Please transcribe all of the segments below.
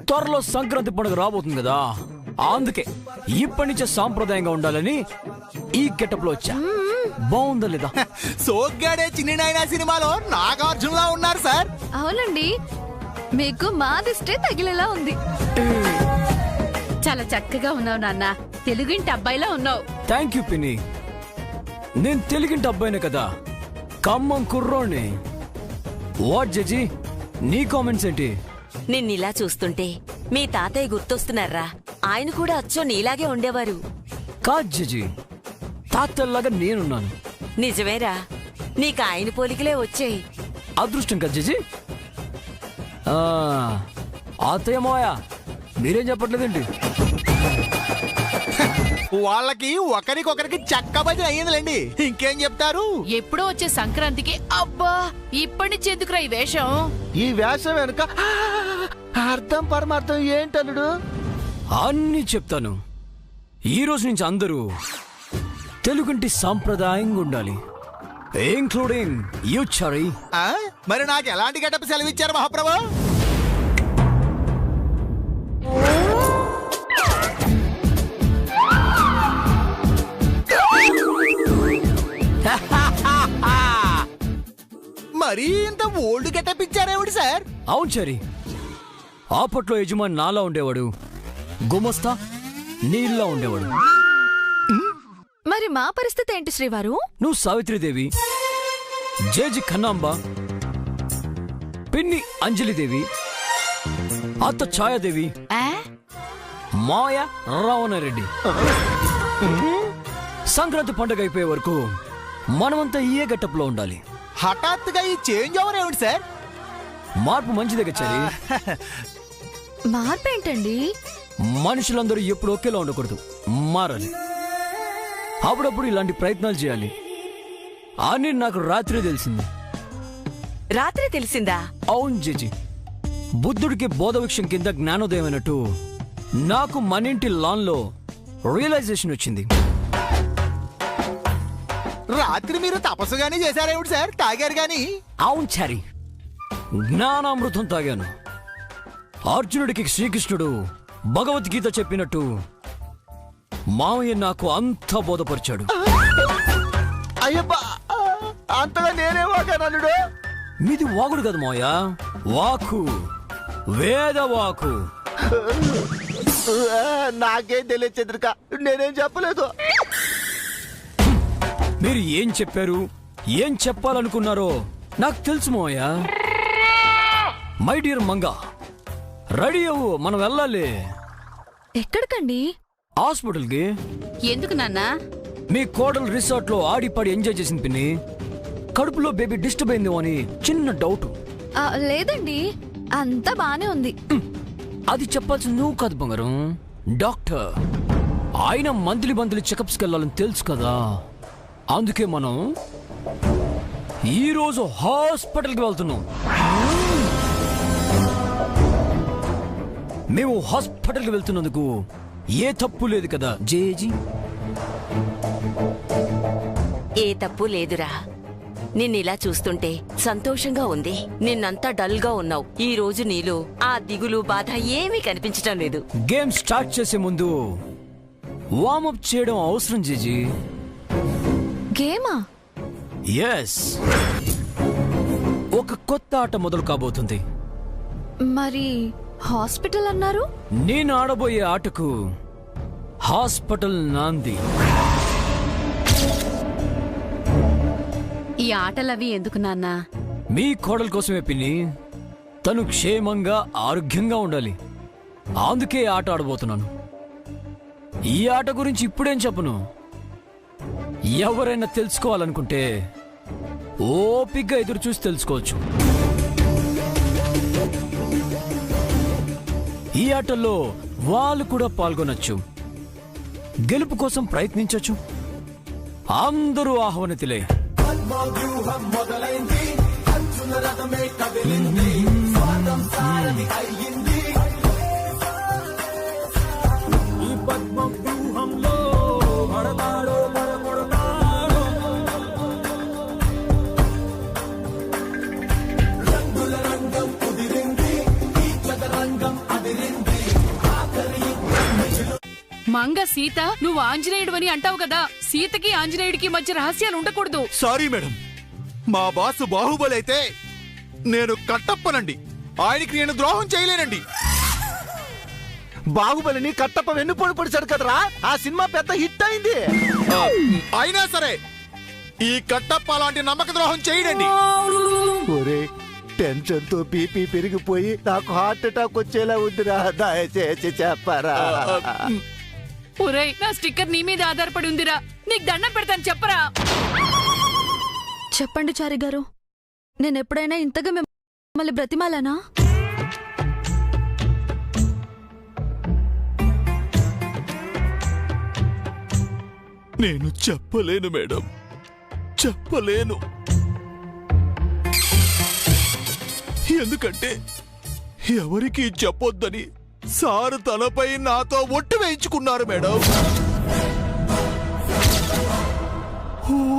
త్వరలో సంక్రాంతి పండుగ రాబోతుంది కదా, అందుకే ఇప్పటి నుంచే సాంప్రదాయంగా ఉండాలని ఈ గెటప్ లో వచ్చా. బాగుందా లేదా? సోగ్గాడే చిన్ని నాయనా సినిమాలో నాగార్జునలా ఉన్నారు సార్. అవునండి, మీకు మా దిష్టే తగిలేలా ఉంది. చాలా చక్కగా ఉన్నావు నాన్న, తెలుగింటి అబ్బాయిలా ఉన్నావు. థ్యాంక్ యూ పిన్ని. నేను తెలుగింటి అబ్బాయినే కదా, ఖమ్మం కుర్రోని. వాట్ జడ్జి, నీ కామెంట్స్ ఏంటి? నిన్నిలా చూస్తుంటే మీ తాతయ్య గుర్తొస్తున్నారా? ఆయన కూడా అచ్చో నీలాగే ఉండేవారు. కాదు జడ్జి, తాతల్లాగా నేనున్నాను. నిజమేరా, నీకు ఆయన పోలికలే వచ్చాయి. అదృష్టం కదా జడ్జి. అత్తయ్య మావయ్య మీరేం చెప్పట్లేదేంటి? వాళ్ళకి ఒకరికొకరికి చక్కబది అయ్యిందిలేండి, ఇంకేం చెప్తారు? ఎప్పుడో వచ్చే సంక్రాంతికి అబ్బా ఇప్పటి నుంచి ఎందుకురా ఈ వేషం? ఈ వేషం వెనుక అర్థం పరమార్థం ఏంటలుడు? అన్నీ చెప్తాను. ఈ రోజు నుంచి అందరూ తెలుగుంటి సాంప్రదాయంగా ఉండాలి, ఇంక్లూడింగ్ యూ చరీ. మరి నాకు ఎలాంటి గెటప్ సెలవిచ్చారు మహాప్రభు? మరీ ఇంత ఓల్డ్ గెటప్ ఇచ్చారేమిటి సార్? అవును చరీ, ఆపట్లో యజమాని నాలా ఉండేవాడు, గుమస్తా నీళ్ళలా ఉండేవాడు. మరి మా పరిస్థితి ఏంటి శ్రీవారు? నువ్వు సావిత్రిదేవి, జేజి ఖన్నాంబ, పిన్ని అంజలిదేవి, అత్త ఛాయాదేవి, మాయ రావణారెడ్డి. సంక్రాంతి పండుగ అయిపోయే వరకు మనమంతా ఏ గెటప్ లో ఉండాలి. హఠాత్తుగా ఈ చేంజ్ ఓవర్ ఏమిటి సార్? మార్పు మంచిదే కచ్చారి. మార్పు ఏంటండి? మనుషులందరూ ఎప్పుడు ఒకేలా ఉండకూడదు, మారాలి. అప్పుడప్పుడు ఇలాంటి ప్రయత్నాలు చేయాలి అని నాకు రాత్రి తెలిసింది. రాత్రి తెలిసిందా? అవును జేజీ, బుద్ధుడికి బోధవృక్షం కింద జ్ఞానోదయం అయినట్టు నాకు మనింటి లాన్ లో రియలైజేషన్ వచ్చింది. రాత్రి మీరు తపస్సుగానే చేశారేమిటి సార్? తాగారు గాని? అవును చారి, జ్ఞానామృతం తాగాను. అర్జునుడికి శ్రీకృష్ణుడు భగవద్గీత చెప్పినట్టు మామయ్య నాకు అంతా బోధపరిచాడు. అయ్యబ్బా, అంతగా నేనే వాగానలుడు. మీది వాగుడు కదా మావయ్య, వాకు, వేద వాకు. నాకేం తెలియదు చంద్రిక, నేనేం చెప్పలేదు. మీరు ఏం చెప్పారు, ఏం చెప్పాలనుకున్నారో నాకు తెలుసు మావయ్య. మై డియర్ మంగా, రెడీ అవ్వు, మనం వెళ్ళాలి. ఎక్కడికండి? హాస్పిటల్కి. ఎందుకు నాన్న? మీ కోడలు రిసార్ట్ లో ఆడిపాడి ఎంజాయ్ చేసింది పిన్ని, కడుపులో బేబీ డిస్టర్బ్ అయింది అని చిన్న డౌట్. లేదండి, అంతా బానే ఉంది. అది చెప్పాల్సి నువ్వు కాదు బంగారం, డాక్టర్. ఆయన మంత్లీ చెకప్స్కి వెళ్ళాలని తెలుసు కదా, అందుకే మనం ఈరోజు హాస్పిటల్కి వెళ్తున్నాం. మేము హాస్పిటల్కి వెళ్తున్నందుకు ఏ తప్పు లేదు కదా జేజీ? ఏ తప్పు లేదురా. నిన్నిలా చూస్తుంటే సంతోషంగా ఉంది. నిన్నంతా డల్ గా ఉన్నావు. ఈ రోజు నీలో ఆ దిగులు, బాధ ఏమీ కనిపించటం లేదు. గేమ్ స్టార్ట్ చేసే ముందు వార్మప్ చేయడం అవసరం జేజీ. గేమా? ఎస్, ఒక కొత్త ఆట మొదలు కాబోతుంది. మరి హాస్పిటల్ అన్నారు? నేను ఆడబోయే ఆటకు హాస్పిటల్ నాంది. ఈ ఆటలవి ఎందుకు నాన్న? మీ కోడల కోసమే పిన్ని, తను క్షేమంగా ఆరోగ్యంగా ఉండాలి, అందుకే ఆట ఆడబోతున్నాను. ఈ ఆట గురించి ఇప్పుడేం చెప్పను. ఎవరైనా తెలుసుకోవాలనుకుంటే ఓపిగ్గా ఎదురు చూసి తెలుసుకోవచ్చు. ఈ ఆటల్లో వాళ్ళు కూడా పాల్గొనొచ్చు, గెలుపు కోసం ప్రయత్నించొచ్చు. అందరూ ఆహ్వానితులే. ఈ పద్మ వ్యూహంలో పడతాడో పడగొడతాడో, రంగుల రంగం కుదిరింది, ఈ చదరంగం అదిరింది. మంగ సీత నువ్వు ఆంజనేయుడు అని అంటావు కదా, సీతకి ఆంజనేయుడికి మధ్య రహస్యాలు ఉండకూడదు. సారీ మేడం, మా బాస్ బాహుబలి అయితే నేను కట్టప్పనండి. ఆయనకి నేను ద్రోహం చేయలేనండి. బాహుబలిని కట్టప్ప వెన్నుపోటు పొడిచాడు కదరా, ఆ సినిమా పెద్ద హిట్ అయింది. అయినా సరే ఈ కట్టప్ప అలాంటి నమ్మక ద్రోహం చేయడండి. ఒరే, టెన్షన్ తో బీపీ పెరిగిపోయి నాకు హార్ట్ అటాక్ వచ్చేలా ఉందిరా, దయచేసి చెప్పరా. ఒరేయ్, నా స్టిక్కర్ నీ మీద ఆధారపడి ఉందిరా, నీకు దండం పెడతాను చెప్పరా. చెప్పండి చారి గారు, నేను ఎప్పుడైనా ఇంతగా మిమ్మల్ని బ్రతిమాలానా? నేను చెప్పలేను మేడం, చెప్పలేను. ఎందుకంటే ఎవరికి చెప్పొద్దని సారు తనపై నాతో ఒట్టు వేయించుకున్నారు మేడం.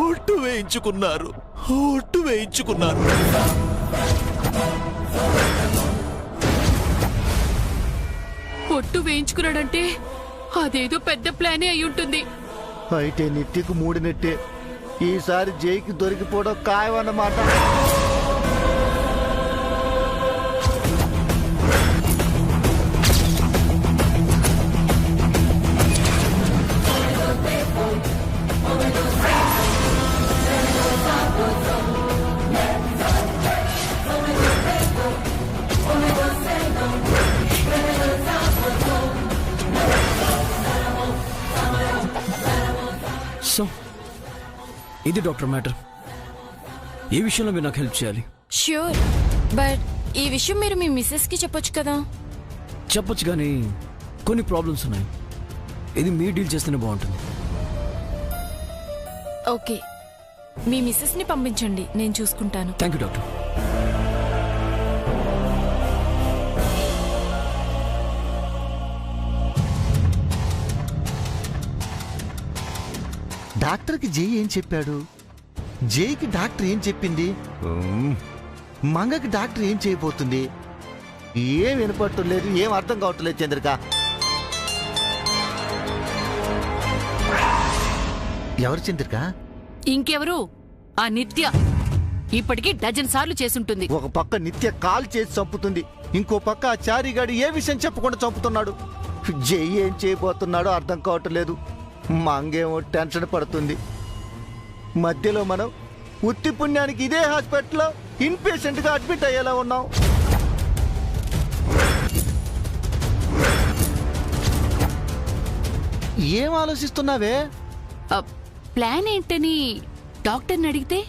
ఒట్టు వేయించుకున్నారు. ఒట్టు వేయించుకున్నాడంటే అదేదో పెద్ద ప్లానే అయి ఉంటుంది. అయితే నిత్యకు మూడినట్టే, ఈసారి జైకి దొరికిపోవడం ఖాయమన్నమాట. సో ఇది డాక్టర్ మ్యాటర్. ఈ విషయంలో మీరు నాకు హెల్ప్ చేయాలి. ష్యూర్, బట్ ఈ విషయం మీరు మీ మిస్సెస్ కి చెప్పొచ్చు కదా. చెప్పొచ్చు కానీ కొన్ని ప్రాబ్లమ్స్ ఉన్నాయి. ఇది మీరు డీల్ చేస్తేనే బాగుంటుంది. ఓకే, మీ మిస్సెస్ ని పంపించండి, నేను చూసుకుంటాను. Thank you doctor. డాక్టర్కి జై ఏం చెప్పాడు, జైకి డాక్టర్ ఏం చెప్పింది, మంగకి డాక్టర్ ఏం చేయబోతుంది, ఏం వినపట్టలేదు, ఏం అర్థం కావట్లేదు చంద్రిక. ఎవరు చంద్రిక? ఇంకెవరు? ఆ నిత్య. ఇప్పటికీ డజన్ సార్లు చేసుంటుంది. ఒక పక్క నిత్య కాల్ చేసి చంపుతుంది, ఇంకో పక్క ఆ చారిగాడు ఏ విషయం చెప్పకుండా చంపుతున్నాడు. జై ఏం చేయబోతున్నాడో అర్థం కావట్లేదు. మంగేమో టెన్షన్ పడుతుంది. మధ్యలో మనం ఉత్తి పుణ్యానికి ఇదే హాస్పిటల్లో ఇన్పేషెంట్ గా అడ్మిట్ అయ్యేలా ఉన్నాం. ఏం ఆలోచిస్తున్నావే? ప్లాన్ ఏంటని డాక్టర్ని అడిగితే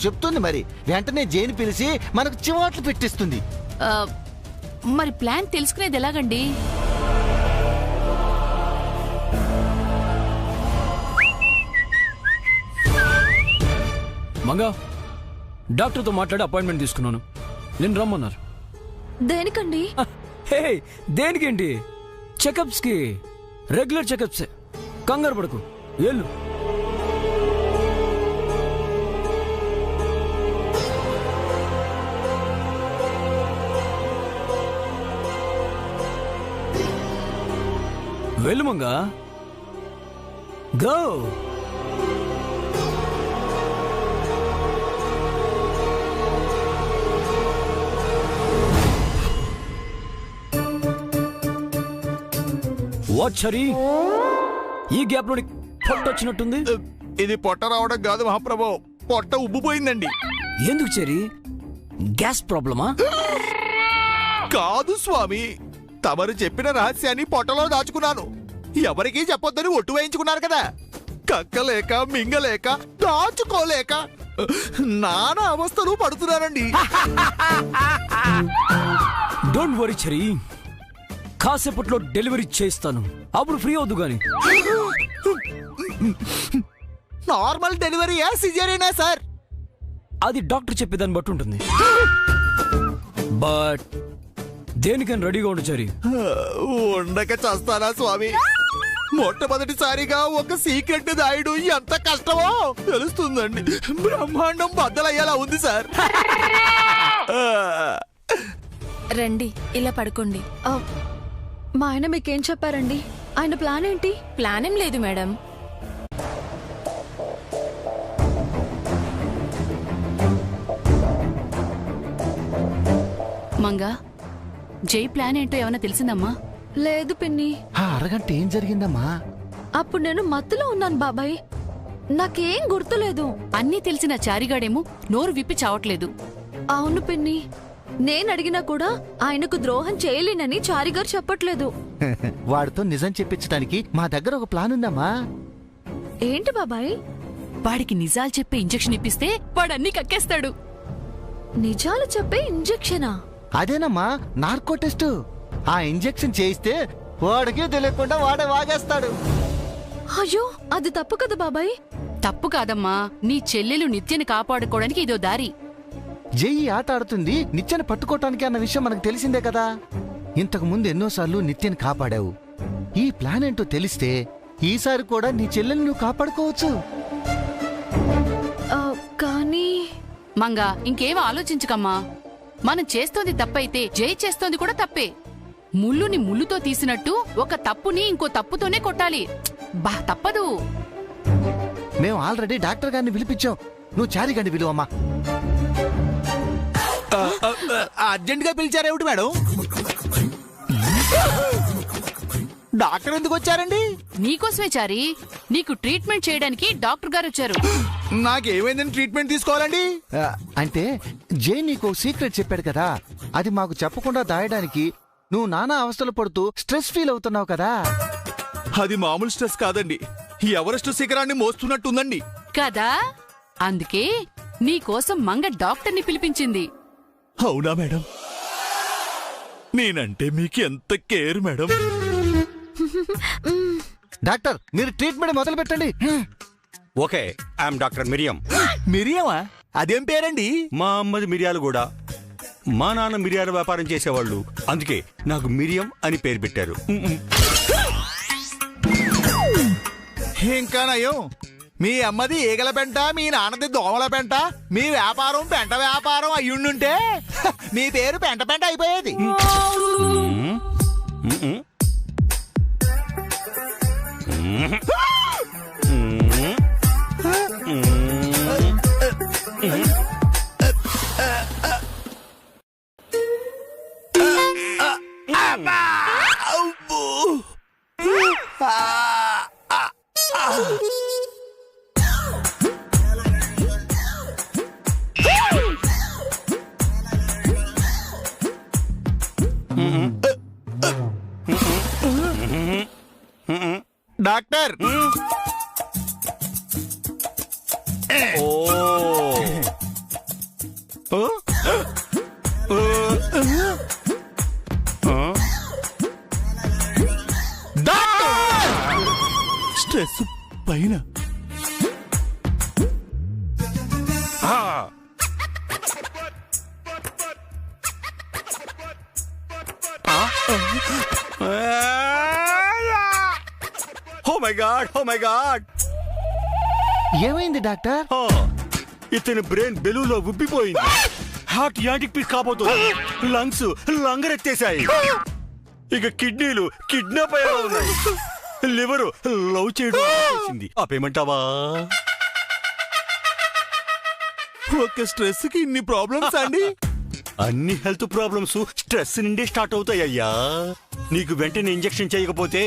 చెప్తుంది. మరి వెంటనే జైలు పిలిచి మనకు చివాట్లు పెట్టిస్తుంది. మరి ప్లాన్ తెలుసుకునేది ఎలాగండి? మంగా, డాక్టర్తో మాట్లాడి అపాయింట్మెంట్ తీసుకున్నాను. నేను రమ్మన్నారు. దేనికండి? హే, దేనికేంటి? చెకప్స్ కి. రెగ్యులర్ చెకప్సే. కంగారు పడకు, వెళ్ళు. వెళ్ళు మంగా, గో. వాచరి, ఈ గ్యాప్ లో పొట్ట వచ్చినట్టుంది. ఇది పొట్ట రావడం కాదు మహాప్రభు, పొట్ట ఉబ్బిపోయిందండి. ఎందుకు చెరి? గ్యాస్ ప్రాబ్లమా? కాదు స్వామి, తమరు చెప్పిన రహస్యాన్ని పొట్టలో దాచుకున్నాను. ఎవరికీ చెప్పొద్దని ఒట్టు వేయించుకున్నారు కదా. కక్కలేక మింగలేక దాచుకోలేక నానా అవస్థలు పడుతున్నారండి. డోంట్ వరీ చెరి, కాసేపట్లో డెలివరీ చేస్తాను, అప్పుడు ఫ్రీ అవుదు గాని. నార్మల్ డెలివరీయా సిజేరియనా సార్? అది డాక్టర్ చెప్పేదాన్ని బట్టి ఉంటుంది. బట్ దేనికని రెడీగా ఉండు చెరి. ఉండక చేస్తానా స్వామి? మొట్టమొదటిసారిగా ఒక సీక్రెట్ దాయడం ఎంత కష్టమో తెలుస్తుందండి. బ్రహ్మాండం బద్దలయ్యేలా ఉంది సార్. రండి, ఇలా పడుకోండి. మా ఆయన మీకేం చెప్పారండి? ఆయన ప్లాన్ ఏంటి? ప్లాన్ ఏం లేదు మేడం. మంగా, జై ప్లాన్ ఏంటో ఏమైనా తెలిసిందమ్మా? లేదు పిన్ని. ఆ అరగంట ఏం జరిగిందమ్మా? అప్పుడు నేను మత్తులో ఉన్నాను బాబాయ్. నాకేం గుర్తులేదు. అన్నీ తెలిసిన చారిగాడేమో నోరు విప్పి చావట్లేదు. అవును పిన్ని, నేను అడిగినా కూడా ఆయనకు ద్రోహం చేయలేనని చారిగారు చెప్పట్లేదు. వాడితో నిజం చెప్పించడానికి మా దగ్గర ఒక ప్లాన్ ఉందమ్మా. ఏంటి బాబాయ్? వాడికి నిజాలు చెప్పే ఇంజెక్షన్ ఇప్పిస్తే వాడన్నీ కక్కేస్తాడు. నిజాలు చెప్పే ఇంజెక్షనా? అదేనమ్మా నార్కో టెస్ట్. ఆ ఇంజెక్షన్ చేయిస్తే వాడికి తెలియకుండా వాడే వాగేస్తాడు. అయ్యో, అది తప్పు కదా బాబాయ్. తప్పు కాదమ్మా, నీ చెల్లెలు నిత్యని కాపాడుకోవడానికి ఇదో దారి. జై ఆట ఆడుతుంది నిత్యని పట్టుకోవటానికి అన్న విషయం మనకు తెలిసిందే కదా. ఇంతకు ముందు ఎన్నోసార్లు నిత్యని కాపాడావు. ఈ ప్లాన్ ఏంటో తెలిస్తే ఈసారి కూడా నీ చెల్లెల్ని నువ్వు కాపాడుకోవచ్చు. కానీ మంగా, ఇంకేం ఆలోచించకమ్మా. మనం చేస్తోంది తప్పైతే జై చేస్తోంది కూడా తప్పే. ముళ్ళుని ముళ్ళుతో తీసినట్టు ఒక తప్పుని ఇంకో తప్పుతోనే కొట్టాలి. బా తప్పదు. మేము ఆల్రెడీ డాక్టర్ గారిని పిలిపించాం. నువ్వు చారిగాడిని పిలువమ్మా. అర్జెంట్ గా పిలిచారేమిటి మేడం? డాక్టర్ ఎందుకు వచ్చారండి? నీకోసమే చారి, నీకు ట్రీట్మెంట్ చేయడానికి డాక్టర్ గారు వచ్చారు. నాకేమైందని ట్రీట్మెంట్ తీసుకోవాలండి? అంటే జై నీకు సీక్రెట్ చెప్పాడు కదా, అది మాకు చెప్పకుండా దాయడానికి నువ్వు నానా అవస్థలు పడుతూ స్ట్రెస్ ఫీల్ అవుతున్నావు కదా. అది మామూలు స్ట్రెస్ కాదండి, ఎవరెస్ట్ శిఖరాన్ని మోస్తున్నట్టుందండి. కదా, అందుకే నీకోసం మంగ డాక్టర్ని పిలిపించింది. అవునా మేడం? నేనంటే మీకు ఎంత కేర్ మేడం. డాక్టర్, మీరు ట్రీట్మెంట్ మొదలు పెట్టండి. Okay, I'm doctor Miriam. మిరియమా? అదేం పేరండి? మా అమ్మది మిరియాలు కూడా. మా నాన్న మిరియాల వ్యాపారం చేసేవాళ్ళు, అందుకే నాకు మిరియం అని పేరు పెట్టారు. ఇంకా నయం, మీ అమ్మది ఈగల పెంట, మీ నాన్నది దోమల పెంట, మీ వ్యాపారం పెంట వ్యాపారం అయ్యుండుంటే మీ పేరు పెంట పెంట అయిపోయేది. డాక్టర్, స్ట్రెస్ పైన oh my god, oh my god. ఏమైంది డాక్టర్? ఇతని బ్రెయిన్ బెలూలో ఉబ్బిపోయింది. హార్ట్ యాంటిక్ పీస్ కాబోతుంది. లంగ్స్ లంగరెత్తేశాయి. ఇక కిడ్నీలు కిడ్నాప్ అయ్యేలా ఉన్నాయి. లివర్ లవ్ చేయడం చేసింది. ఆపేయమంటావా? ఒక స్ట్రెస్ కి ఇన్ని ప్రాబ్లమ్స్ అండి? అన్ని హెల్త్ ప్రాబ్లమ్స్ స్ట్రెస్ నుండే స్టార్ట్ అవుతాయ్యా. నీకు వెంటనే ఇంజెక్షన్ చేయకపోతే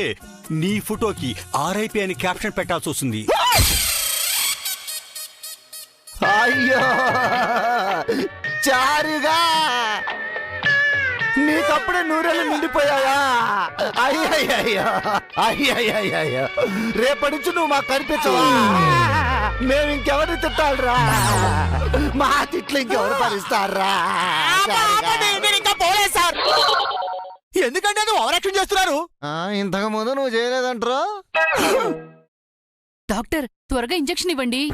నీ ఫోటోకి ఆర్ఐపి అని క్యాప్షన్ పెట్టాల్సి వస్తుంది. అయ్యో చారుగా, నీకప్పుడే నూరేళ్ళు నిండిపోయాయా? అయ్యయ్యో అయ్యయ్యో, రేపటి నుంచి నువ్వు మాకు కనిపించవా? మేము ఇంకెవరిని తిట్టాలరా? మా తిట్లు ఇంకెవరు భరిస్తారా? ఎందుకంటే అది ఓవర్ యాక్షన్ చేస్తున్నారు. ఇంతకు ముందు నువ్వు చేయలేదంటారా? డాక్టర్, త్వరగా ఇంజెక్షన్ ఇవ్వండి.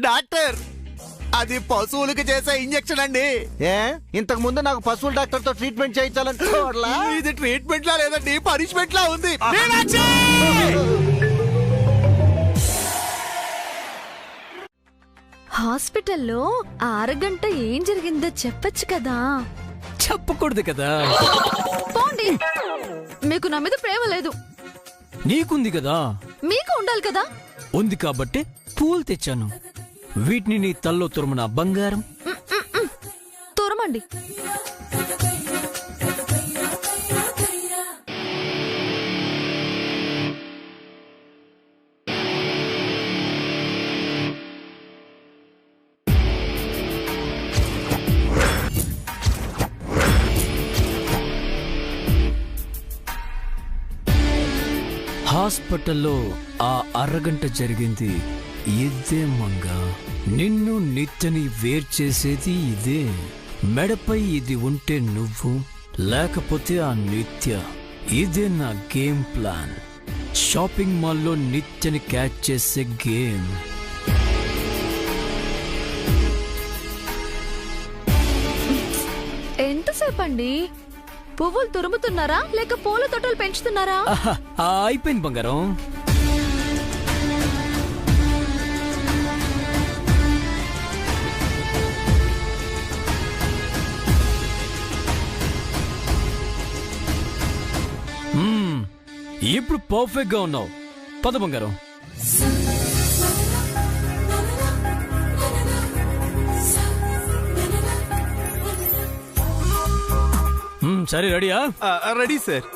డాక్టర్, అది పశువులకి చేసే ఇంజెక్షన్ అండి. ఏ ఇంతకు ముందు నాకు పశువుల డాక్టర్ తో ట్రీట్మెంట్ చేయించాలని చూడలా? ఇది ట్రీట్మెంట్ లా లేదండి, పనిష్మెంట్ లా ఉంది. హాస్పిటల్లో ఆ అరగంట ఏం జరిగిందో చెప్పొచ్చు కదా. చెప్పకూడదు కదా. పోండి, మీకు నా మీద ప్రేమ లేదు. నీకుంది కదా. మీకు ఉండాలి కదా. ఉంది కాబట్టి పూలు తెచ్చాను. వీటిని నీ తల్లో తురుమున బంగారం. తురమండి. హాస్పిటల్లో ఆ అరగంట జరిగింది ఇదే మంగ. నిన్ను నిత్యని వేరు చేసేది ఇదే. మెడపై ఇది ఉంటే నువ్వు, లేకపోతే ఆ నిత్య. ఇదే నా గేమ్ ప్లాన్. షాపింగ్ మాల్లో నిత్యని క్యాచ్ చేసే గేమ్. ఎంతసేపు అండి? పువ్వులు తురుముతున్నారా లేక పూల తొట్టలు పెంచుతున్నారా? ఆహా, అయిపోయింది బంగారం. ఇప్పుడు పర్ఫెక్ట్ గా ఉన్నావు. పద బంగారం. సరే, రెడీయా? Ready sir.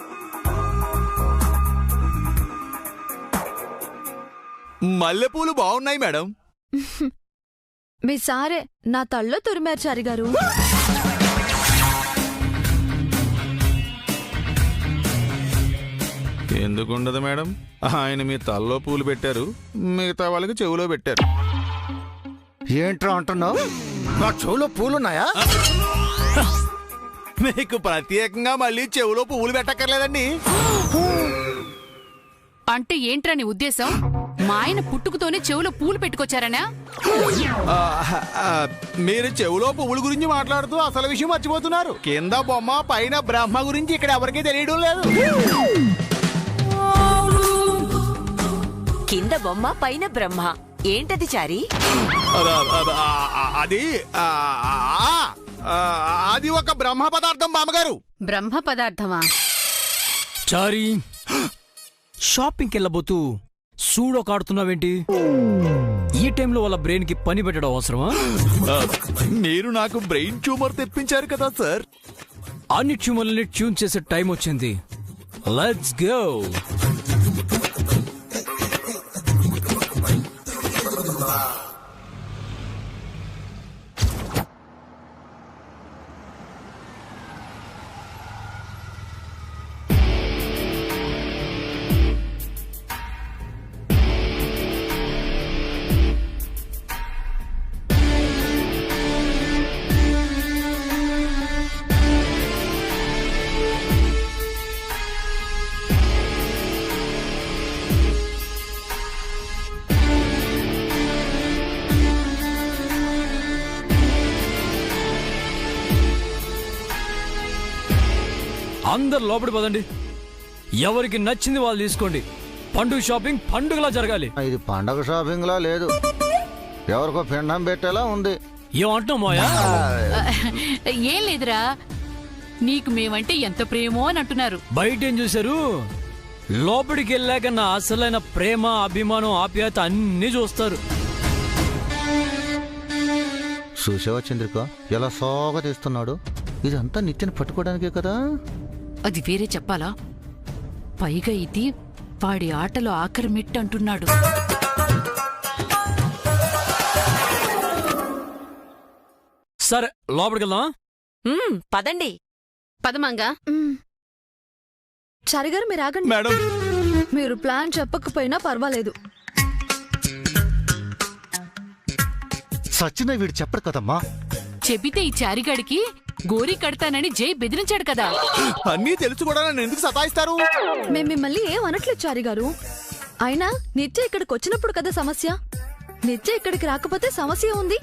మల్లెపూలు బాగున్నాయి మేడం. మీ సారే నా తల్లో తురిమారు చారి గారు. ఎందుకుండదు మేడం, ఆయన మీ తల్లో పూలు పెట్టారు, మిగతా వాళ్ళకి చెవులో పెట్టారు. ఏంట్రా అంటున్నావు? నా చెవులో పూలున్నాయా? మీకు ప్రత్యేకంగా మళ్ళీ చెవులో పువ్వులు పెట్టక్కర్లేదండి. అంటే ఏంట్రా నీ ఉద్దేశం? మా ఆయన పుట్టుకతోనే చెవులో పూలు పెట్టుకొచ్చారనా? మీరు చెవులో పువ్వుల గురించి మాట్లాడుతూ అసలు విషయం మర్చిపోతున్నారు. కింద బొమ్మ పైన బ్రహ్మ గురించి ఇక్కడ ఎవరికీ తెలియడం లేదు. కింద బొమ్మ పైన బ్రహ్మ ఏంటది చారి? అది అది ఒక బ్రహ్మ పదార్థం బామ్మగారు. బ్రహ్మ పదార్థమా? చారీ, షాపింగ్కి వెళ్ళబోతూ సూడో కాడుతున్నావేంటి? ఈ టైంలో వాళ్ళ బ్రెయిన్ కి పని పెట్టడం అవసరమా? మీరు నాకు బ్రెయిన్ ట్యూమర్ తెప్పించారు కదా సార్. అన్ని ట్యూమర్లని ట్యూన్ చేసే టైం వచ్చింది. Let's go. అందరు లోపలి పదండి. ఎవరికి నచ్చింది వాళ్ళు తీసుకోండి. పండుగ షాపింగ్ పండుగలా జరగాలి. ఇది పండగ షాపింగ్ లా లేదు, ఎవరికో పిండం పెట్టేలా ఉంది. ఏమంటున్నావు మాయా? ఏం లేదురా, నీకు మేమంటే ఎంత ప్రేమో అని అంటున్నారు. బయట ఏం చూశారు? లోపలికి వెళ్ళాక నా అసలైన ప్రేమ, అభిమానం, ఆప్యాయత అన్ని చూస్తారు. చూసావా చంద్రిక ఎలా సోగా తీస్తున్నాడు? ఇదంతా నిత్యని పట్టుకోవడానికే కదా. అది వేరే చెప్పాలా? పైగా ఇది వాడి ఆటలో ఆఖరి మెట్టు అంటున్నాడు. సరే, లోపలికి వెళ్దాం. పదండి. పదమంగా. చారి గారు మీరు ఆగండి. మేడం, మీరు ప్లాన్ చెప్పకపోయినా పర్వాలేదు. సచిన వీడు చెప్పడు కదమ్మా. చెబితే ఈ చారిగాడికి గోరీ కడతానని జై బెదిరించాడు కదా. అన్నీ తెలుసు కూడా నన్ను ఎందుకు సతాయిస్తారు? మేము మిమ్మల్ని ఏం అనట్లేదు చారి గారు. అయినా నిత్య ఇక్కడికి వచ్చినప్పుడు కదా సమస్య. నిత్య ఇక్కడికి రాకపోతే సమస్య ఉంది.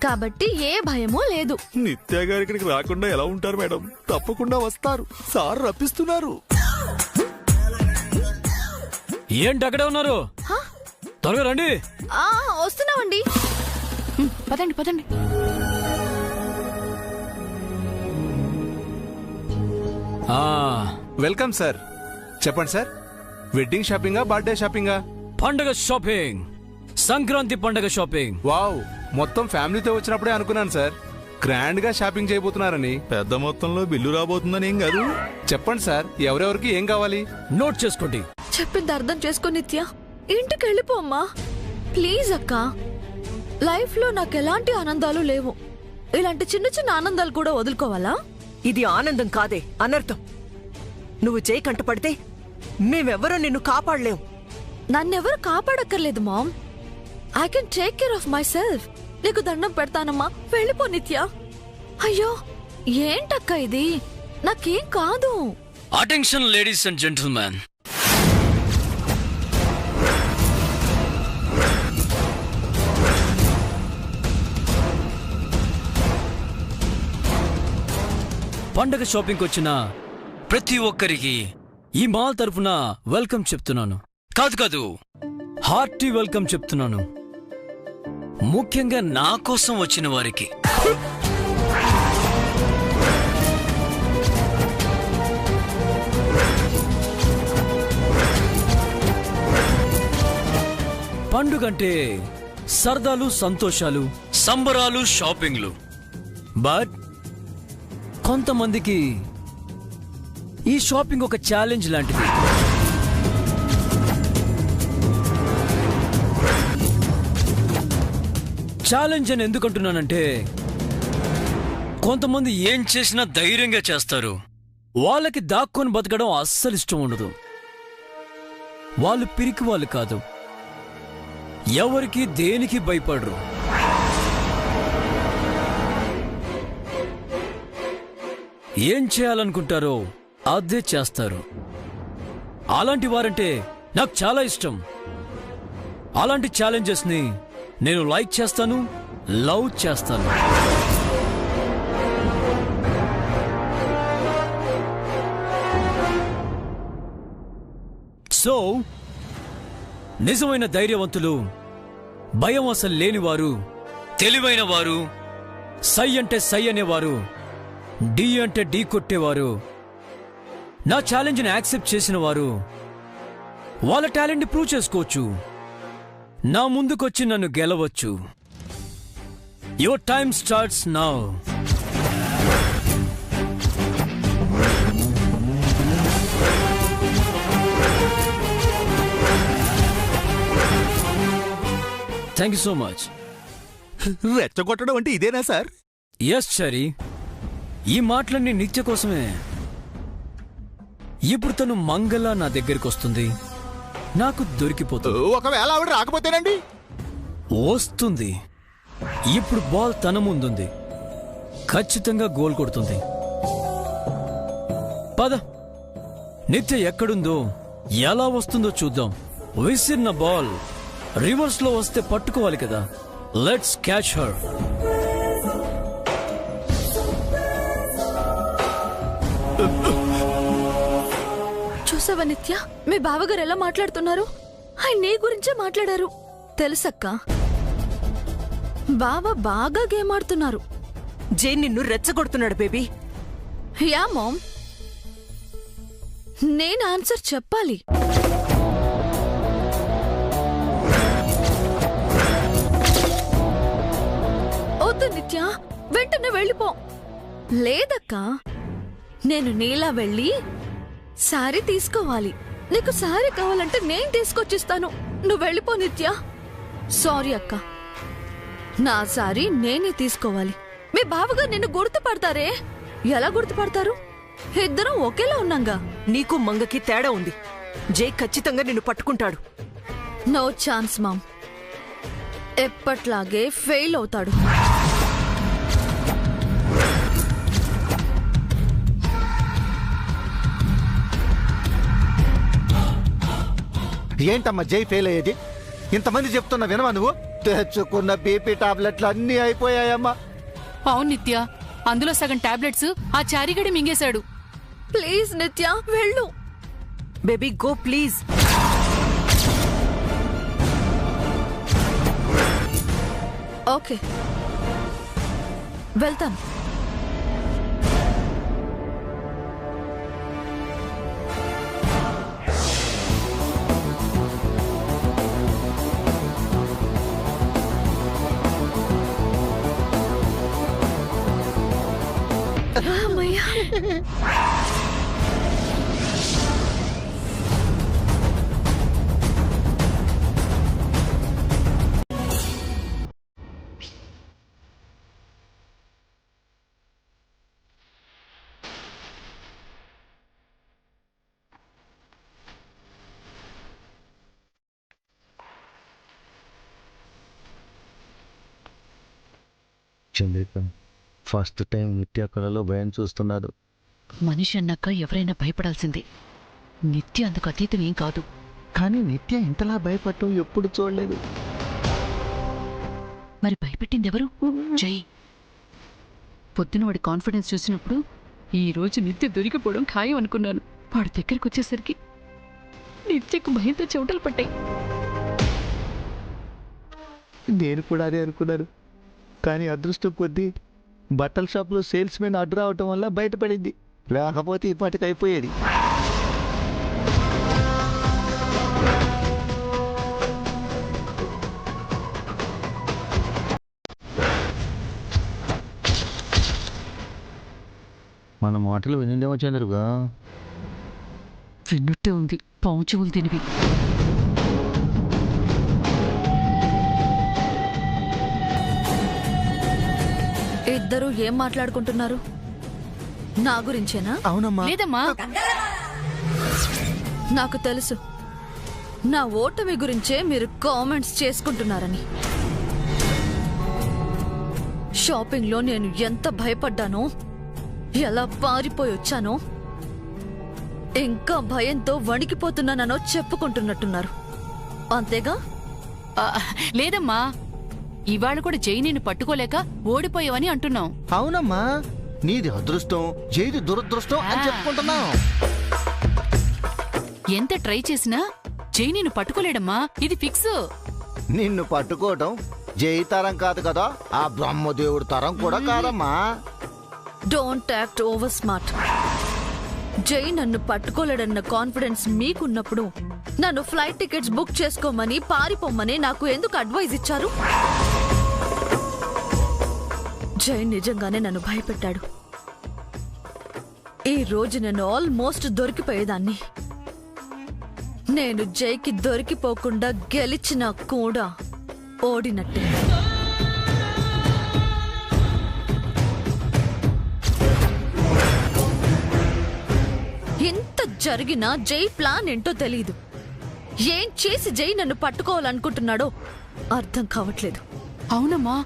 కాబట్టి ఏ భయమూ లేదు. నిత్య గారు ఇక్కడికి రాకుండా ఎలా ఉంటారు మేడం? తప్పకుండా వస్తారు. సార్ రప్పిస్తున్నారు. ఏంటి అక్కడే ఉన్నారు? త్వరగా రండి. వస్తున్నామండి. పదండి పదండి. Welcome sir. చెప్పండి సార్, వెడ్డింగ్ షాపింగా, బర్త్డే షాపింగా? పండగ షాపింగ్, సంక్రాంతి పండగ షాపింగ్. వావ్, మొత్తం ఫ్యామిలీతో వచ్చినప్పుడే అనుకున్నాను సార్ గ్రాండ్ గా షాపింగ్ చేయబోతున్నారని. పెద్ద మొత్తంలో బిల్లు రాబోతుందని ఏం కాదు. చెప్పండి సార్, ఎవరెవరికి ఏం కావాలి? నోట్ చేసుకోండి. చెప్పింది అర్థం చేసుకో నిత్య. ఇంటికి వెళ్ళిపోమ్మా ప్లీజ్ అక్క. లైఫ్ లో నాకు ఎలాంటి ఆనందాలు లేవు. ఇలాంటి చిన్న చిన్న ఆనందాలు కూడా వదులుకోవాలా? ఇది ఆనందం కాదే, అనర్థం. నువ్వు చేయి కంటపడితే మేమెవ్వరూ నిన్ను కాపాడలేం. నన్నెవరు కాపాడక్కర్లేదు ma'am. I can take care of myself. నీకు దండం పెడతానమ్మా, వెళ్ళిపో నిత్య. అయ్యో ఏంటక్క ఇది? నాకేం కాదు. Attention ladies and gentlemen. పండగ షాపింగ్ వచ్చిన ప్రతి ఒక్కరికి ఈ మాల్ తరఫున వెల్కమ్ చెప్తున్నాను. కాదు, హార్టీ వెల్కమ్ చెప్తున్నాను. ముఖ్యంగా నా కోసం వచ్చిన వారికి. పండుగంటే సరదాలు, సంతోషాలు, సంబరాలు, షాపింగ్లు. బట్ కొంతమందికి ఈ షాపింగ్ ఒక ఛాలెంజ్ లాంటిది. ఛాలెంజ్ అని ఎందుకంటున్నానంటే, కొంతమంది ఏం చేసినా ధైర్యంగా చేస్తారు. వాళ్ళకి దాక్కొని బతకడం అస్సలు ఇష్టం ఉండదు. వాళ్ళు పిరికి వాళ్ళు కాదు, ఎవరికి దేనికి భయపడరు. ఏం చేయాలనుకుంటారో అదే చేస్తారు. అలాంటి వారంటే నాకు చాలా ఇష్టం. అలాంటి ఛాలెంజెస్ ని నేను లైక్ చేస్తాను, లవ్ చేస్తాను. సో నిజమైన ధైర్యవంతులు, భయం అసలు లేనివారు, తెలివైన వారు, సై అంటే సై అనేవారు, డి అంటే ఢీ కొట్టేవారు, నా ఛాలెంజ్ని యాక్సెప్ట్ చేసిన వారు వాళ్ళ టాలెంట్ని ప్రూవ్ చేసుకోవచ్చు. నా ముందుకొచ్చి నన్ను గెలవచ్చు. Your time starts now. Thank you so much. రెచ్చగొట్టడం అంటే ఇదేనా సార్? ఎస్ చరి, ఈ మాటలన్నీ నిత్య కోసమే. ఇప్పుడు తను మంగళ నా దగ్గరికి వస్తుంది, నాకు దొరికిపోతుంది. ఒకవేళ ఆవిడ రాకపోతేనండి? వస్తుంది. ఇప్పుడు బాల్ తన ముందుంది, ఖచ్చితంగా గోల్ కొడుతుంది. పద, నిత్య ఎక్కడుందో, ఎలా వస్తుందో చూద్దాం. విసిరిన బాల్ రివర్స్ లో వస్తే పట్టుకోవాలి కదా. Let's catch her. చూసావా నిత్య, మీ బావగారు ఎలా మాట్లాడుతున్నారు? ఆయన నీ గురించే మాట్లాడారు తెలుసక్క. బావ బాగా గేమ్ ఆడుతున్నారు. జై నిన్ను రెచ్చగొడుతున్నాడు బేబీ. యా మామ్, నేను ఆన్సర్ చెప్పాలి. వద్దు నిత్య, వెంటనే వెళ్ళిపో. లేదక్కా, నేను నీలా వెళ్ళి సారీ తీసుకోవాలి. నీకు సారీ కావాలంటే నేను తీసుకొచ్చిస్తాను. నువ్వు వెళ్ళిపో నిత్య. సారీ అక్క, నా సారీ నేనే తీసుకోవాలి. మీ బావగారు నిన్ను గుర్తుపడతారే? ఎలా గుర్తుపడతారు? ఇద్దరం ఒకేలా ఉన్నాగా. నీకు మంగకి తేడా ఉంది. జై ఖచ్చితంగా నిన్ను పట్టుకుంటాడు. నో ఛాన్స్ మామ్, ఎప్పట్లాగే ఫెయిల్ అవుతాడు. ఏంటమ్మా జై ఫెయిల్ అయ్యేది? ఇంతమంది చెప్తున్నా వినవా నువ్వు? తెచ్చుకున్న బీపీ టాబ్లెట్లు అన్నీ అయిపోయాయమ్మా. అవును నిత్య, అందులో సగం టాబ్లెట్స్ ఆ చారిగడి మింగేశాడు. ప్లీజ్ నిత్య వెళ్ళు. Baby go please. ఓకే వెళ్తాను. అమ్మయ్యా. చంద్రిక ఫస్ట్ టైం నిత్య కళలో భయం చూస్తున్నాడు. మనిషి అన్నాక ఎవరైనా భయపడాల్సిందే. నిత్య అందుకు అతీతం ఏం కాదు. కానీ నిత్య ఇంతలా భయపడటం ఎప్పుడు చూడలేదు. మరి భయపెట్టిందెవరు? జై. పొద్దున వాడి కాన్ఫిడెన్స్ చూసినప్పుడు ఈ రోజు నిత్య దొరికిపోవడం ఖాయం అనుకున్నాను. వాడి దగ్గరికి వచ్చేసరికి నిత్యకు భయంతో చెమటలు పట్టాయి. నేను కూడా అదే అనుకున్నాను. కానీ అదృష్టం కొద్దీ బట్టల షాప్లో సేల్స్ మెన్ అడ్డు రావటం వల్ల బయటపడింది. లేకపోతే ఇప్పటికి అయిపోయేది. మన మాటలు వినిందేమో చంద్రుగా. విన్నట్టే ఉంది. పాము చెవులు తినివి. ఇద్దరు ఏం మాట్లాడుకుంటున్నారు? నా గురించేనా? అవునమ్మా. లేదమ్మా, నాకు తెలుసు నా ఓటమి గురించే మీరు కామెంట్స్ చేసుకుంటున్నారని. షాపింగ్ లో నేను ఎంత భయపడ్డానో, ఎలా పారిపోయి వచ్చానో, ఇంకా భయంతో వణికిపోతున్నానో చెప్పుకుంటున్నట్టున్నారు. అంతేగా? లేదమ్మా, ఇవాళ కూడా జై నిన్ను పట్టుకోలేక ఓడిపోయావని అంటున్నావు. అవునమ్మా, నీది అదృష్టం, జైది దురదృష్టం అని చెప్పుకుంటున్నావు. ఎంత ట్రై చేసినా జై నిన్ను పట్టుకోలేడమ్మా, ఇది ఫిక్స్. నిన్ను పట్టుకోవటం జై తరం కాదు కదా, ఆ బ్రహ్మదేవుడు తరం కూడా కాదమ్మా. Don't act over smart. జై నన్ను పట్టుకోలేడన్న కాన్ఫిడెన్స్ మీకున్నప్పుడు నన్ను ఫ్లైట్ టికెట్స్ బుక్ చేసుకోమని పారిపోమ్మని నాకు ఎందుకు అడ్వైజ్ ఇచ్చారు? జై నిజంగానే నన్ను భయపెట్టాడు. ఈ రోజు నేను ఆల్మోస్ట్ దొరికిపోయేదాన్ని. నేను జైకి దొరికిపోకుండా గెలిచినా కూడా ఓడినట్టే. ఇంత జరిగినా జై ప్లాన్ ఏంటో తెలీదు. ఏం చేసి జై నన్ను పట్టుకోవాలనుకుంటున్నాడో అర్థం కావట్లేదు. అవునమ్మా,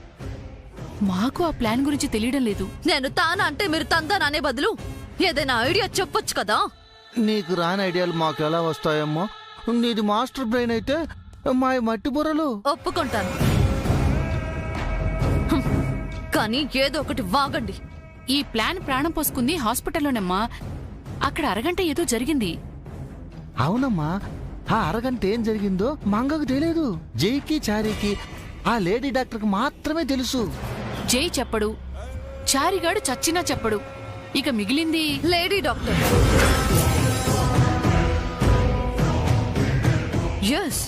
మాకు ఆ ప్లాన్ గురించి తెలియడం లేదు. నేను తానా అంటే మీరు తందానా అనే బదులు ఏదైనా ఐడియా చెప్పొచ్చు కదా. నీకు రాని ఐడియాలు మాకు ఎలా వస్తాయమ్మా? నీది మాస్టర్ బ్రెయిన్ అయితే మా మట్టి బుర్రలు. ఒప్పుకుంటాను, కానీ ఏదో ఒకటి వాగండి. ఈ ప్లాన్ ప్రాణం పోసుకుంది హాస్పిటల్లోనమ్మా. అక్కడ అరగంట ఏదో జరిగింది. అవునమ్మా, ఆ అరగంట ఏం జరిగిందో మంగకు తెలియదు. జైకి చారికి ఆ లేడీ డాక్టర్కి మాత్రమే తెలుసు. జై చెప్పడు, చారిగాడు చచ్చినా చెప్పడు. ఇక మిగిలింది లేడీ డాక్టర్. ఎస్,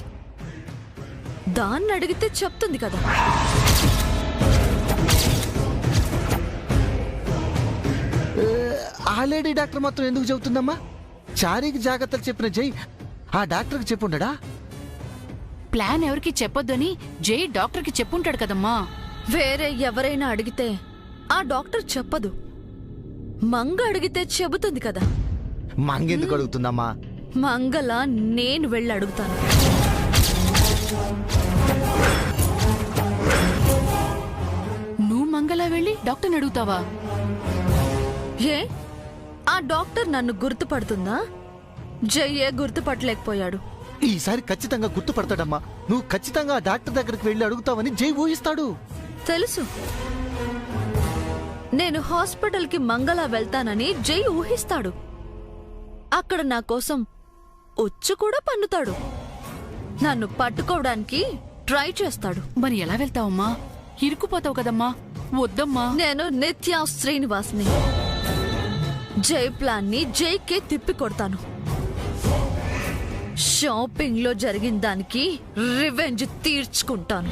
దాన్ని అడిగితే చెప్తుంది కదా. ఆ లేడీ డాక్టర్ మాత్రం ఎందుకు చెబుతుందమ్మా? చారికి జాగ్రత్తలు చెప్పిన జై ఆ డాక్టర్కి చెప్పుండడా? ప్లాన్ ఎవరికి చెప్పొద్దని జై డాక్టర్కి చెప్పుంటాడు కదమ్మా. వేరే ఎవరైనా అడిగితే ఆ డాక్టర్ చెప్పదు. మంగ అడిగితే చెబుతుంది కదా. మంగెందుకు అడుగుతుందమ్మా? మంగళ నేను వెళ్ళి అడుగుతాను. నువ్వు మంగళ వెళ్ళి డాక్టర్ని అడుగుతావా? ఏ, ఆ డాక్టర్ నన్ను గుర్తుపడుతుందా? జయ్యే గుర్తుపట్టలేకపోయాడు. ఈసారి ఖచ్చితంగా గుర్తుపడతాడమ్మా. నువ్వు ఖచ్చితంగా ఆ డాక్టర్ దగ్గరికి వెళ్ళి అడుగుతావని జై ఊహిస్తాడు. తెలుసు, నేను హాస్పిటల్కి మంగళ వెళ్తానని జై ఊహిస్తాడు. అక్కడ నా కోసం ఉచ్చు కూడా పన్నుతాడు. నన్ను పట్టుకోవడానికి ట్రై చేస్తాడు. మరి ఎలా వెళ్తావమ్మా? ఇరుక్కుపోతావు కదమ్మా. వద్దమ్మా. నేను నిత్య శ్రీనివాస్ని. జై ప్లాన్ ని జైకే తిప్పి కొడతాను. షాపింగ్ లో జరిగిన దానికి రివెంజ్ తీర్చుకుంటాను.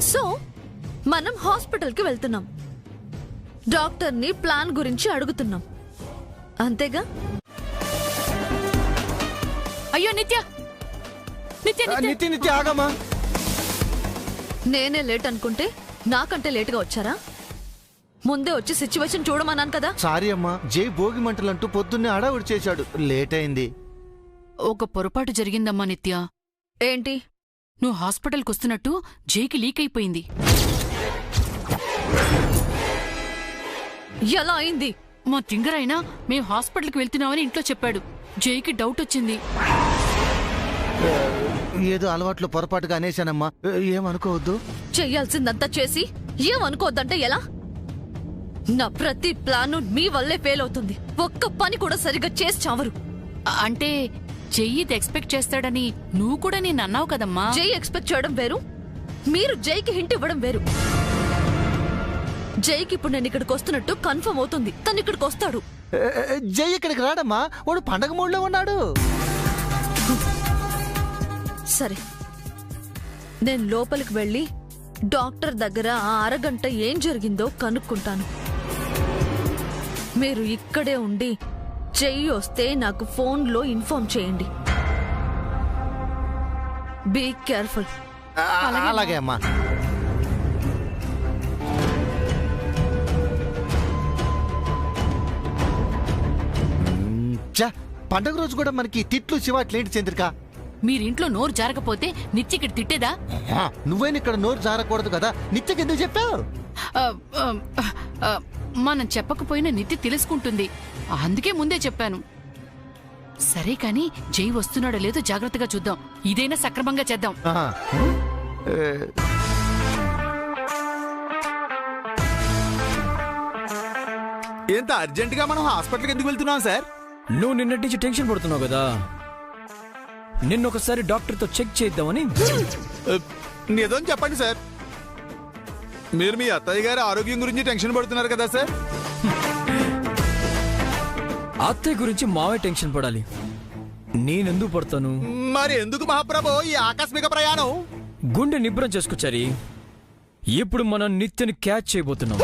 సో మనం హాస్పిటల్కి వెళ్తున్నాం. డాక్టర్ని ప్లాన్ గురించి అడుగుతున్నాం. అంతేగా? అయ్యో నిత్య, నిత్య ఆగమ్మా. నేనే లేట్ అనుకుంటే నాకంటే లేటుగా వచ్చారా? ముందే వచ్చి సిచ్యువేషన్ చూడమన్నాను కదా. సారీ అమ్మా, జై భోగి మంటలంటూ పొద్దున్నే హడావుడి చేశాడు, లేట్ అయింది. ఒక పొరపాటు జరిగిందమ్మా నిత్య. ఏంటి? నువ్వు హాస్పిటల్కి వస్తున్నట్టు జైకి లీక్ అయిపోయింది. ఎలా అయింది? మా తింగరైనా మేం హాస్పిటల్కి వెళ్తున్నామని ఇంట్లో చెప్పాడు. జైకి డౌట్ వచ్చింది. ఏదో అలవాట్లో పొరపాటుగా అనేశానమ్మా, ఏమనుకోవద్దు. చెయ్యాల్సిందంతా చేసి ఏమనుకోవద్దంటే ఎలా? నా ప్రతి ప్లాను మీ వల్లే ఫెయిల్ అవుతుంది. ఒక్క పని కూడా సరిగ్గా చేసి చావరు. అంటే జై ఇది ఎక్స్పెక్ట్ చేస్తాడని నువ్వు కూడా నేను అన్నావు కదమ్మా. జై ఎక్స్పెక్ట్ చేయడం వేరు, మీరు జైకి హింట్ ఇవ్వడం వేరు. జైకి ఇప్పుడు నేను ఇక్కడికి వస్తున్నట్టు కన్ఫర్మ్ అవుతుంది. తను ఇక్కడికి వస్తాడు. జై ఇక్కడికి రాడమ్మా, వాడు పండగ మూడ్లో ఉన్నాడు. సరే, నేను లోపలికి వెళ్ళి డాక్టర్ దగ్గర ఆ అరగంట ఏం జరిగిందో కనుక్కుంటాను. మీరు ఇక్కడే ఉండి జై వస్తే నాకు ఫోన్లో ఇన్ఫార్మ్ చేయండి. Be careful. అలాగే అమ్మా. పండగ రోజు కూడా మనకి తిట్లు శివాట్లేంటి చంద్రిక? మీరింట్లో నోరు జారకపోతే నిత్యకి తిట్టేదా? నువ్వైనా ఇక్కడ నోరు జారకూడదు కదా, నిత్యకి ఎందుకు చెప్పావు? మనం చెప్పకపోయినా నిత్య తెలుసుకుంటుంది, అందుకే ముందే చెప్పాను. సరే కాని జై వస్తున్నాడో లేదో జాగ్రత్తగా చూద్దాం. ఇదైనా సక్రమంగా చేద్దాం. ఎంత అర్జెంట్ గా మనం హాస్పిటల్కి ఎందుకు వెళ్తున్నాం సార్? నువ్వు నిన్నటి నుంచి టెన్షన్ పడుతున్నావు కదా, నిన్నొకసారి డాక్టర్తో చెక్ చేద్దామని. నిజం చెప్పండి సార్, మీరు మీ అత్తయ్య గారి ఆరోగ్యం గురించి టెన్షన్ పడుతున్నారు కదా సార్? అత్తయ్య గురించి మావే టెన్షన్ పడాలి, నేనెందుకు పడతాను? మరి ఎందుకు మహాప్రభు ఈ ఆకస్మిక ప్రయాణం? గుండె నిబ్రం చేసుకొచ్చారి. ఇప్పుడు మనం నిత్యని క్యాచ్ చేయబోతున్నాం.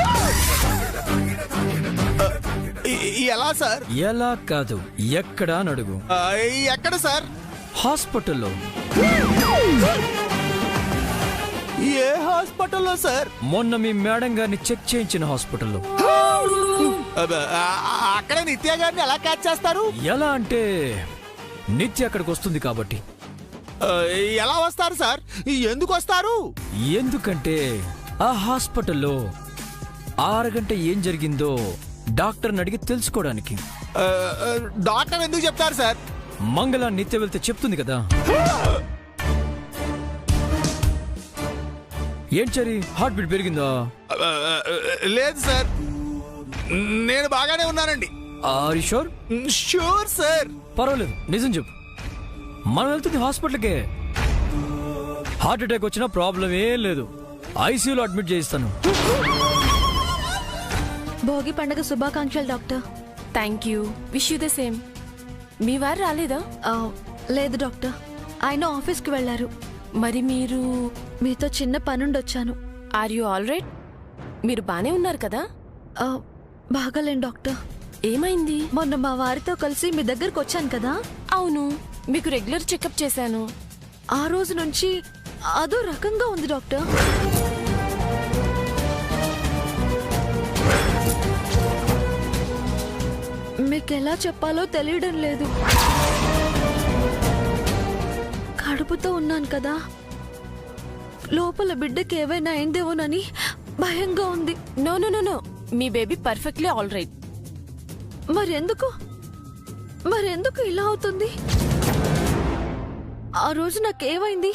ఎలా సార్? ఎలా కాదు, ఎక్కడా అని అడుగు. ఎక్కడ సార్? హాస్పిటల్లో. ఏ హాస్పిటల్లో సార్? మొన్న మీ మేడం గారిని చెక్ చేయించిన హాస్పిటల్లో. అక్కడ నిత్య గారిని ఎలా క్యాచ్ చేస్తారు? ఎలా అంటే నిత్య అక్కడికి వస్తుంది కాబట్టి. ఎలా వస్తారు సార్? ఎందుకు వస్తారు? ఎందుకంటే ఆ హాస్పిటల్లో 6 గంట ఏం జరిగిందో డాక్టర్ని అడిగి తెలుసుకోవడానికి. డాక్టర్ ఎందుకు చెప్తారు సార్? మంగళ నిత్య వెళ్తే చెప్తుంది కదా. ఏం చరి, హార్ట్ బీట్ పెరిగిందా? లేదు సార్, నేను బాగానే ఉన్నానండి. Are you sure? Sure sir. పర్వాలేదు, నిజం చెప్పు. మనం వెళ్తుంది హాస్పిటల్కే. హార్ట్ అటాక్ వచ్చినా ప్రాబ్లం ఏం లేదు, ఐసీయూలో అడ్మిట్ చేయిస్తాను. భోగి పండుగ శుభాకాంక్షలు doctor. Thank you, wish you the same. మీ వారు రాలేదా? లేదు డాక్టర్, ఆయన ఆఫీస్కి వెళ్లారు. మరి మీరు? మీతో చిన్న పనుండొచ్చాను. Are you all right? మీరు బానే ఉన్నారు కదా? బాగాలేను డాక్టర్. ఏమైంది? మొన్న మా వారితో కలిసి మీ దగ్గరకు వచ్చాను కదా. అవును, మీకు రెగ్యులర్ చెకప్ చేశాను. ఆ రోజు నుంచి అదో రకంగా ఉంది డాక్టర్. మీకెలా చెప్పాలో తెలియడం లేదు. కడుపుతో ఉన్నాను కదా, లోపల బిడ్డకి ఏవైనా అయిందేమోనని భయంగా ఉంది. నో నో నో నో, మీ బేబీ పర్ఫెక్ట్లీ ఆల్ రైట్. మరెందుకు ఇలా అవుతుంది? ఆ రోజు నాకేమైంది?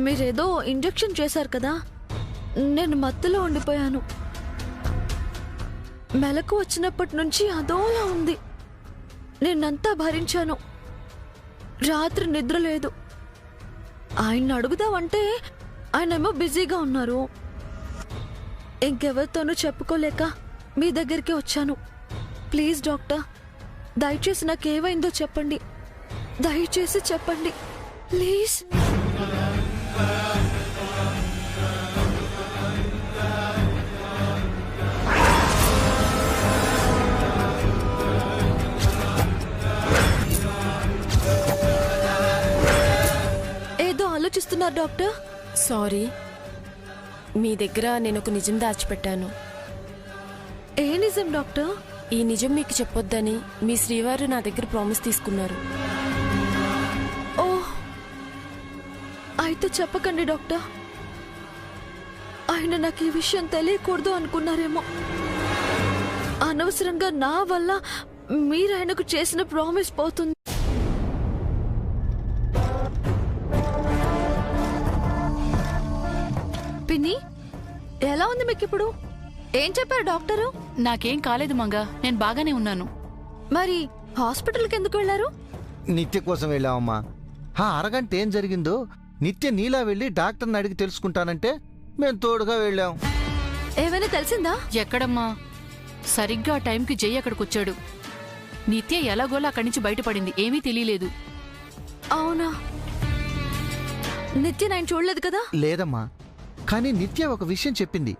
మీరేదో ఇంజెక్షన్ చేశారు కదా, నేను మత్తులో ఉండిపోయాను. మెలకు వచ్చినప్పటి నుంచి అదోలా ఉంది. నేనంతా భరించాను. రాత్రి నిద్ర లేదు. ఆయన్ని అడుగుదామంటే ఆయనేమో బిజీగా ఉన్నారు. ఇంకెవరితోనూ చెప్పుకోలేక మీ దగ్గరికి వచ్చాను. ప్లీజ్ డాక్టర్, దయచేసి నాకేమైందో చెప్పండి. దయచేసి చెప్పండి ప్లీజ్. ఏదో ఆలోచిస్తున్నారు డాక్టర్. సారీ, మీ దగ్గర నేను ఒక నిజం దాచిపెట్టాను. ఏ నిజం డాక్టర్? ఈ నిజం మీకు చెప్పొద్దని మీ శ్రీవారు నా దగ్గర ప్రామిస్ తీసుకున్నారు. ఓ, అయితే చెప్పకండి డాక్టర్. ఆయన నాకు ఈ విషయం తెలియకూడదు అనుకున్నారేమో. అనవసరంగా నా వల్ల మీరు ఆయనకు చేసిన ప్రామిస్ పోతుంది. పిన్ని, ఎలా ఉంది మీకు ఇప్పుడు? ఏం చెప్పారు డాక్టరు? నాకేం కాలేదు మంగా, నేను బాగానే ఉన్నాను. మరి హాస్పిటల్కి ఎందుకు వెళ్ళారు? నిత్య కోసం వెళ్ళామమ్మా. ఆ అరగంట ఏం జరిగిందో నిత్య నీలా వెళ్ళి డాక్టర్ని అడిగి తెలుసుకుంటానంటే మేము తోడుగా వెళ్ళాం. ఏమైనా తెలిసిందా? ఎక్కడమ్మా, సరిగ్గా ఆ టైంకి జై అక్కడికొచ్చాడు. నిత్య ఎలాగోలా అక్కడి నుంచి బయటపడింది, ఏమీ తెలియలేదు. అవునా? నిత్య నేను చూడలేదు కదా. లేదమ్మా, కానీ నిత్య ఒక విషయం చెప్పింది.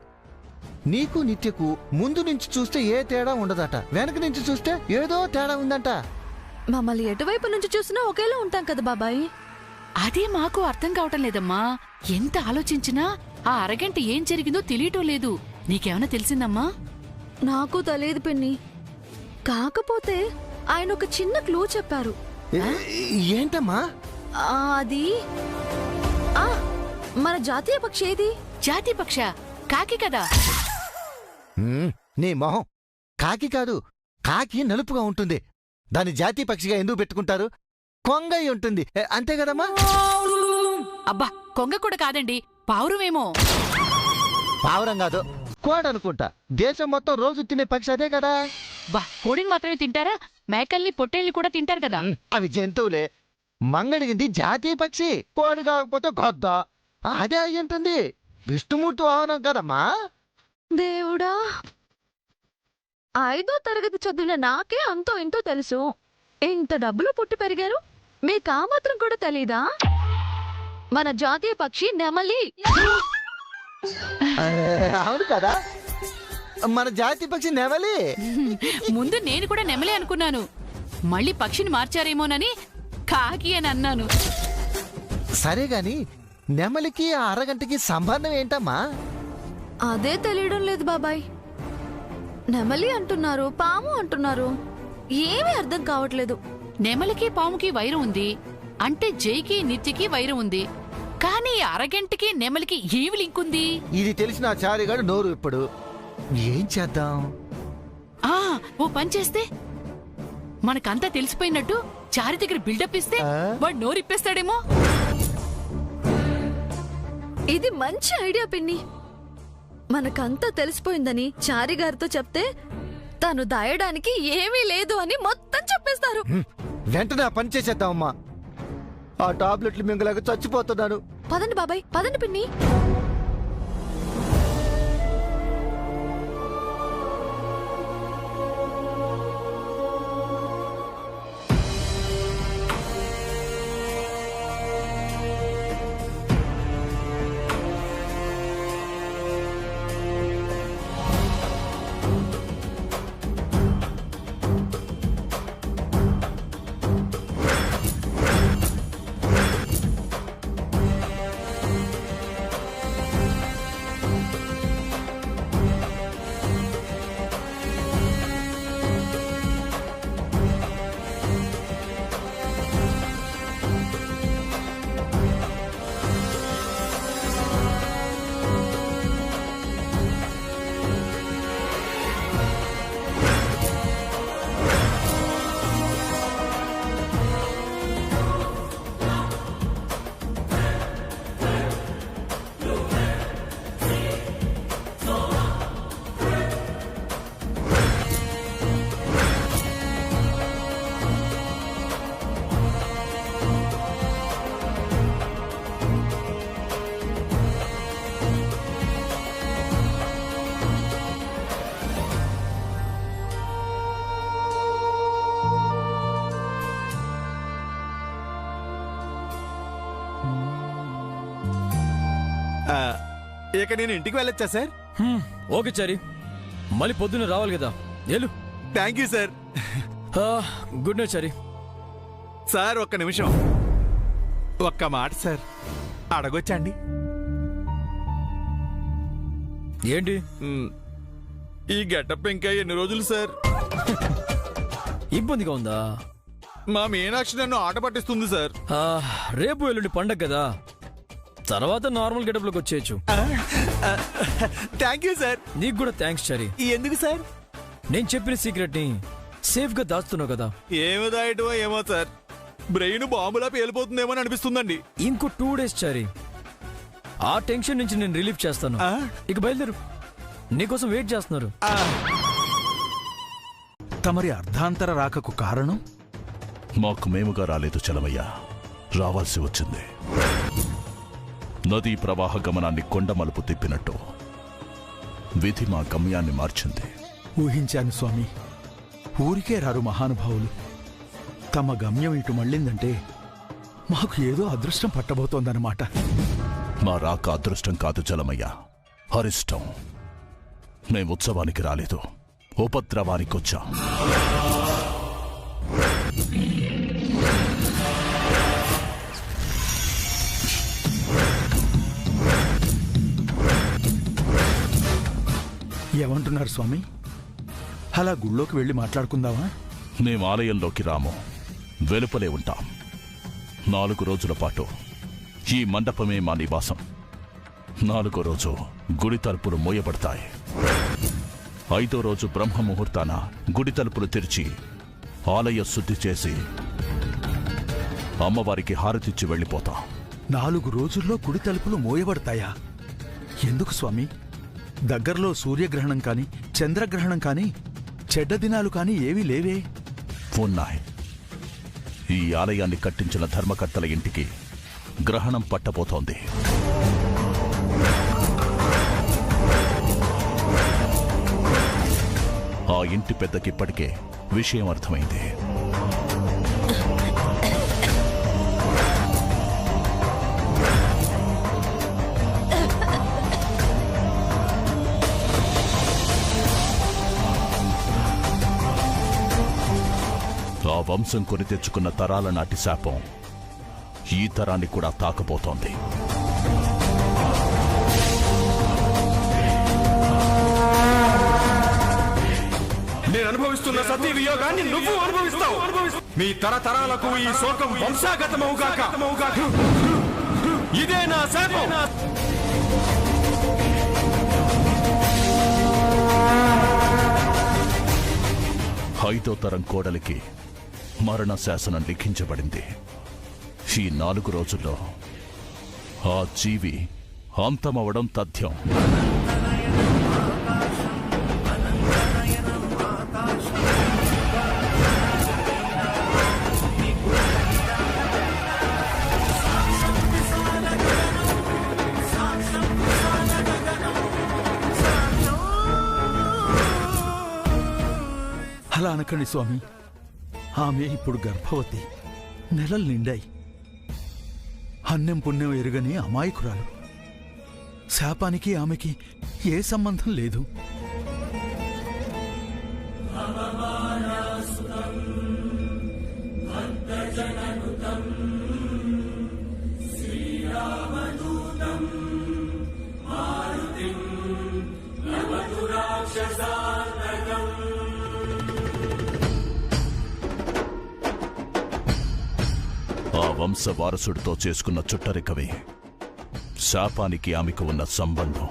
నీకు నిత్యకు ముందు నుంచి చూస్తే ఏ తేడా ఉండదట, వెనక నుంచి చూస్తే ఏదో తేడా ఉందంట. మమ్మల్ని ఎటువైపు నుంచి చూసినా ఒకేలా ఉంటాం కదా బాబాయ్. అదే మాకు అర్థం కావటం లేదమ్మా. ఎంత ఆలోచించినా ఆ అరగంట ఏం జరిగిందో తెలియటం లేదు. నీకేమైనా తెలిసిందమ్మా? నాకు తెలియదు పిన్ని. కాకపోతే ఆయన ఒక చిన్న క్లూ చెప్పారు. ఏంటమ్మా అది మన జాతీయ పక్షి ఏది? జాతీయ పక్ష కాకి కదా. నీ మొహం, కాకి కాదు. కాకి నలుపుగా ఉంటుంది. దాని జాతీయ పక్షిగా ఎందుకు పెట్టుకుంటారు? కొంగై ఉంటుంది, అంతే కదమ్మా. అబ్బా, కొంగ కూడా కాదండి, పావురమేమో. పావురం కాదు, కోడనుకుంటా. దేశం మొత్తం రోజు తినే పక్షి అదే కదా. బా, కోడిని మాత్రమే తింటారా? మేకల్ని పొట్టేల్ని కూడా తింటారు కదా. అవి జంతువులే. మంగడిగింది జాతీయ పక్షి, కోడి కాకపోతే గొద్ద. అదే అయి ఉంటుంది. విష్ణుమూర్తి వాహనం కదమ్మా. దేవుడా, 5వ తరగతి చదివిన నాకే అంతో ఇంతో తెలుసు. ఇంత డబ్బులు పుట్టి పెరిగారు, మీకు ఆ మాత్రం కూడా తెలీదా? మన జాతీయ పక్షి నెమలి. అవును కదా, మన జాతీయ పక్షి నెమలి. ముందు నేను కూడా నెమలి అనుకున్నాను. మళ్ళీ పక్షిని మార్చారేమోనని కాకి అని అన్నాను. సరే గాని నెమలికి ఆ అరగంటకి సంబంధం ఏంటమ్మా? అదే తెలియడం లేదు బాబాయ్. నెమలి అంటున్నారు, పాము అంటున్నారు, ఏమీ అర్థం కావట్లేదు. నెమలికి పాముకి వైరం ఉంది అంటే జైకి నిత్యకి వైరం ఉంది. కానీ అరగంటకి నెమలికి ఏమి లింక్ ఉంది? ఇది తెలిసిన ఆ చారిగాడు నోరు ఇప్పుడు. ఏం చేద్దాం? ఓ పని చేస్తే మనకంతా తెలిసిపోయినట్టు చారి దగ్గర బిల్డప్ ఇస్తే వాడు నోరిప్పేస్తాడేమో. ఇది మంచి ఐడియా పిన్ని. మనకంతా తెలిసిపోయిందని చారి గారితో చెప్తే తను దాయడానికి ఏమీ లేదు అని మొత్తం చెప్పేస్తారు. వెంటనే ఆ పని చేసేద్దామమ్మా. ఆ టాబ్లెట్లు మింగలాగా చచ్చిపోతున్నాను. పదండి బాబాయ్, పదండి పిన్ని. ఇక నేను ఇంటికి వెళ్ళొచ్చా సార్? ఓకే చారి, మళ్ళీ పొద్దున్న రావాలి కదా. ఏలు. Thank you sir. Good night Chari. Sir ఒక్క నిమిషం, ఒక్క మాట సార్ అడగొచ్చండి? ఏంటి? ఈ గెటప్ ఇంకా ఎన్ని రోజులు సార్? ఇబ్బందిగా ఉందా? మా మీనాక్షి నన్ను ఆట పట్టిస్తుంది సార్. రేపు ఎల్లుండి పండగ కదా, తర్వాత నార్మల్ గెటప్ లోకి వచ్చేయచ్చు. Thank you sir. నీకు కూడా థ్యాంక్స్ చారి. ఎందుకు సార్? నేను చెప్పిన సీక్రెట్ ని సేఫ్ గా దాస్తున్నావు కదా. ఏమో దాయటో ఏమో సార్, బ్రెయిన్ బాంబులా పేలిపోతుందేమో అని అనిపిస్తుందండి. ఇంకో 2 days చారి, ఆ టెన్షన్ నుంచి నేను రిలీఫ్ చేస్తాను. ఇక బయలుదేరు, నీకోసం వెయిట్ చేస్తున్నారు. తమరి అర్ధాంతర రాకకు కారణం? మాకు మేముగా రాలేదు చలమయ్య, రావాల్సి వచ్చింది. నదీ ప్రవాహ గమనాన్ని కొండ మలుపు తిప్పినట్టు విధి మా గమ్యాన్ని మార్చింది. ఊహించాను స్వామి. ఊరికే రారు మహానుభావులు. తమ గమ్యం ఇటు మళ్ళిందంటే మాకు ఏదో అదృష్టం పట్టబోతోందన్నమాట. మా రాక అదృష్టం కాదు చలమయ్య, అరిష్టం. మేం ఉత్సవానికి రాలేదు, ఉపద్రవానికొచ్చాం. ఏమంటున్నారు స్వామి? అలా గుళ్ళోకి వెళ్ళి మాట్లాడుకుందామా? మేం ఆలయంలోకి రాము, వెలుపలే ఉంటాం. 4 రోజుల పాటు ఈ మండపమే మా నివాసం. 4వ రోజు గుడి తలుపులు మూయబడతాయి. 5వ రోజు బ్రహ్మ ముహూర్తాన గుడి తలుపులు తెరిచి ఆలయ శుద్ధి చేసి అమ్మవారికి హారతిచ్చి వెళ్ళిపోతాం. 4 రోజుల్లో గుడి తలుపులు మూయబడతాయా? ఎందుకు స్వామి? దగ్గరలో సూర్యగ్రహణం కాని, చంద్రగ్రహణం కాని, చెడ్డ దినాలు కాని ఏవీ లేవే? ఉన్నాయి. ఈ ఆలయాన్ని కట్టించిన ధర్మకర్తల ఇంటికి గ్రహణం పట్టబోతోంది. ఆ ఇంటి పెద్దకిప్పటికే విషయం అర్థమైంది. ఆ వంశం కొని తెచ్చుకున్న తరాల నాటి శాపం ఈ తరాన్ని కూడా తాకబోతోంది. నేను అనుభవిస్తున్న సతీ వియోగాన్ని నువ్వు అనుభవిస్తావు. మీ తరతరాలకు ఈ శోకం వంశాగతమవుగాక. ఇదే నా శాపం. 5వ తరం కోడలికి మరణ శాసనం లిఖించబడింది. ఈ 4 రోజుల్లో ఆ జీవి అంతమవడం తథ్యం. అలా అనకండి స్వామి. ఆమె ఇప్పుడు గర్భవతి, నెలలు నిండాయి. అన్నం పుణ్యం ఎరుగని అమాయకురాలు. శాపానికి ఆమెకి ఏ సంబంధం లేదు. ఆ వంశ వారసుడితో చేసుకున్న చుట్టరికవే శాపానికి ఆమెకు ఉన్న సంబంధం.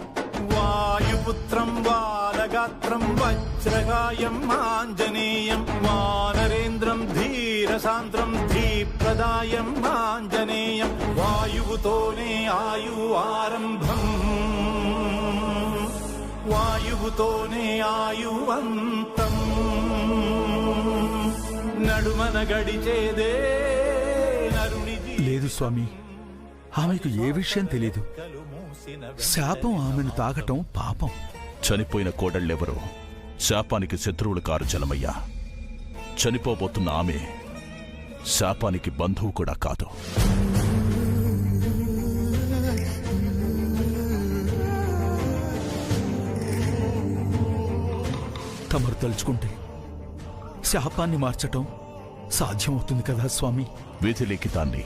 వాయుపుత్రం బాలగాత్రం వజ్రగాయం ఆంజనేయం వానరేంద్రం ధీరసాంద్రం ధీప్రదాయం ఆంజనేయం వాయువుతోనే ఆయు ఆరంభం వాయువుతోనే ఆయు అంతం నడుమన గడిచేదే లేదు స్వామి, ఆమెకు ఏ విషయం తెలీదు. శాపం ఆమెను తాకటం పాపం. చనిపోయిన కోడళ్ళెవరూ శాపానికి శత్రువులు కారు చలమయ్య. చనిపోబోతున్న ఆమె శాపానికి బంధువు కూడా కాదు. తమరు తలుచుకుంటే శాపాన్ని మార్చటం సాధ్యమవుతుంది కదా స్వామి? విధి లిఖితాన్ని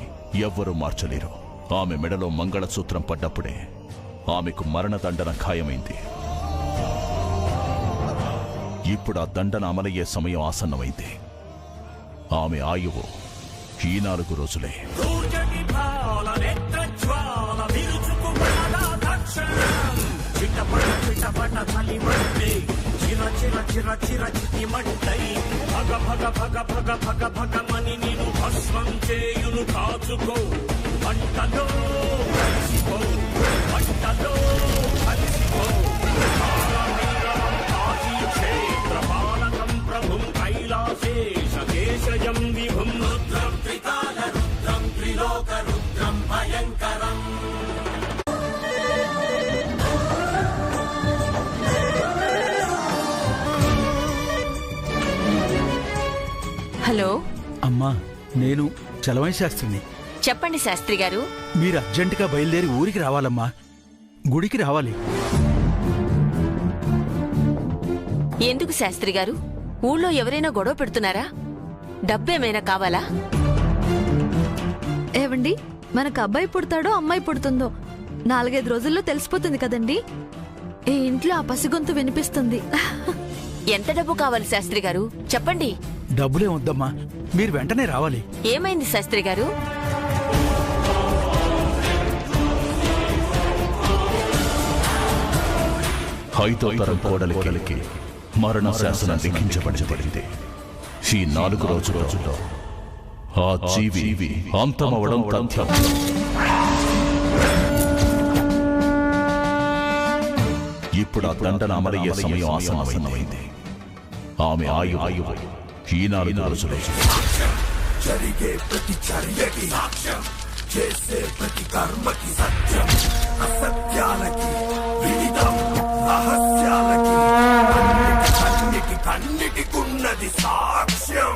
ఎవ్వరూ మార్చలేరు. ఆమె మెడలో మంగళసూత్రం పడ్డప్పుడే ఆమెకు మరణదండన ఖాయమైంది. ఇప్పుడు ఆ దండన అమలయ్యే సమయం ఆసన్నమైంది. ఆమె ఆయువు ఈ 4 రోజులే. హలో, అమ్మా, నేను చలమై శాస్త్రిని. చెప్పండి శాస్త్రి గారు. మీరు అర్జెంటుగా బయలుదేరి ఊరికి రావాలమ్మా. గుడికి రావాలి. ఎందుకు శాస్త్రి గారు? ఊళ్ళో ఎవరైనా గొడవ పెడుతున్నారా? డబ్బేమైనా కావాలా? ఏవండి, మనకు అబ్బాయి పుడతాడో అమ్మాయి పుడుతుందో 4-5 రోజుల్లో తెలిసిపోతుంది కదండి. ఈ ఇంట్లో ఆ పసిగొంతు వినిపిస్తుంది. ఎంత డబ్బు కావాలి శాస్త్రి గారు? చెప్పండి. డబ్బులే వద్దమ్మా, మీరు వెంటనే రావాలి. ఏమైంది శాస్త్రి గారు? ఐదో తరం కోడలికి మరణ శాసనం లిఖించబడింది. ఈ 4 రోజుల్లో ఆ జీవి అంతమవడం తథ్యం. ఇప్పుడు ఆ దండన అమలయ్యే సమయం ఆసన్నమైంది. ఆమె ఆయువు ఈ 4 రోజులే. జరిగే ప్రతి చర్యకి సాక్ష్యం, చేసే ప్రతి కర్మకి సత్యం, అసత్యాలకి వివిధం, రహస్యాలకి కన్నిటికున్నది సాక్ష్యం.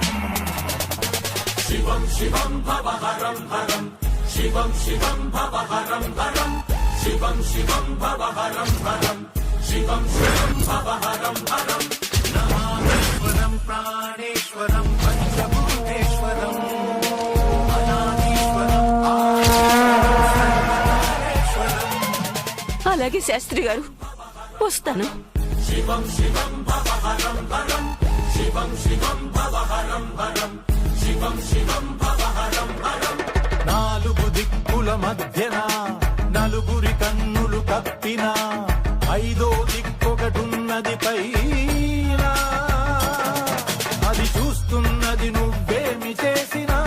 శివం శివం భవ హరం హరం, శివం శివం భవ హరం హరం, శివం శివం భవ హరం హరం, శివం శివం భవ హరం హరం. నమామీశ్వరం ప్రాణేశ్వరం పంచభూతేశ్వరం, అనాదీశ్వరం ఆదిశ్వరం. అలాగే శాస్త్రి గారు, వస్తాను. శివం శివం భవ హరం హరం, శివం శివం భవ హరం హరం, శివం శివం భవ హరం హరం. 4 దిక్కుల మధ్యన నలుగురి కన్నులు కప్పిన 5ో దిక్కొకటున్నది పైన, అది చూస్తున్నది నువ్వేమి చేసినా.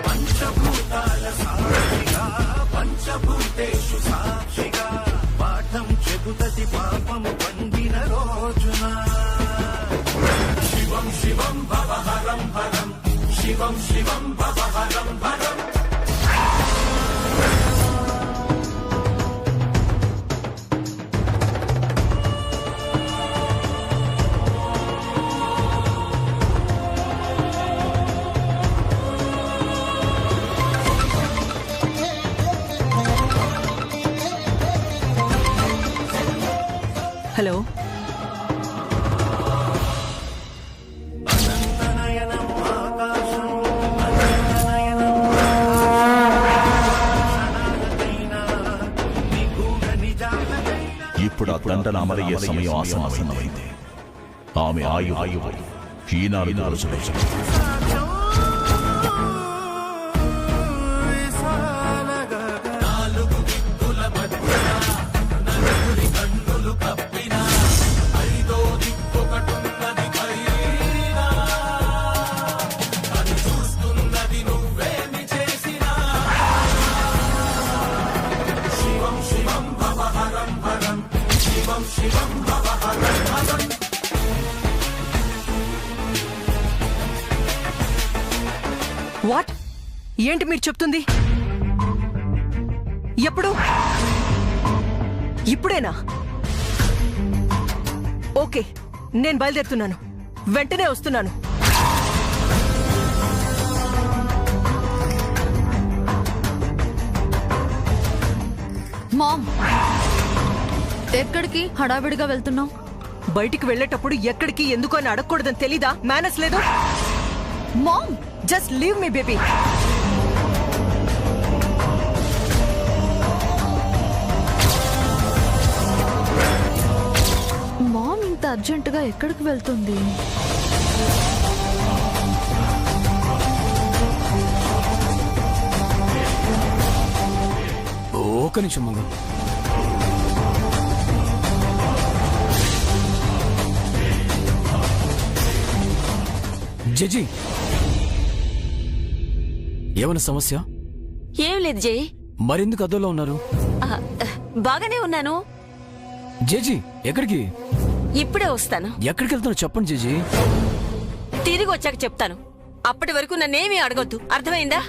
పంచభూతాల సాక్షిగా, పంచభూతేషు సాక్షిగా పాఠం చెబుతది పాపము పండిన రోజున. శివం శివం భవ హరం హరం, శివం శివం భవ హరం హరం. హలో, ఇప్పుడు ఆ దండన అమలయ్యే సమయం ఆసన్నమైంది. ఆమె ఆయువు ఈ 4 రోజులే. వాట్? ఏంటి మీరు చెప్తుంది? ఎప్పుడు? ఇప్పుడేనా? ఓకే, నేను బయలుదేరుతున్నాను. వెంటనే వస్తున్నాను. మామ్, ఎక్కడికి హడావిడిగా వెళ్తున్నావు? బయటికి వెళ్ళేటప్పుడు ఎక్కడికి ఎందుకు అని అడగకూడదని తెలీదా? మేనస్ లేదు. Mom, just leave me baby. Mom ఇంత అర్జెంటుగా ఎక్కడికి వెళ్తుంది? ఒక్క నిమిషం మగ. జడ్జి, ఏమైనా సమస్య? ఏం లేదు జై. మరెందుకు అదోలో ఉన్నారు? బాగానే ఉన్నాను. జేజీ, ఎక్కడికి? ఇప్పుడే వస్తాను. ఎక్కడికి వెళ్తున్నా చెప్పండి జేజీ. తిరిగి వచ్చాక చెప్తాను. అప్పటి వరకు నన్నేమీ అడగొద్దు, అర్థమైందా?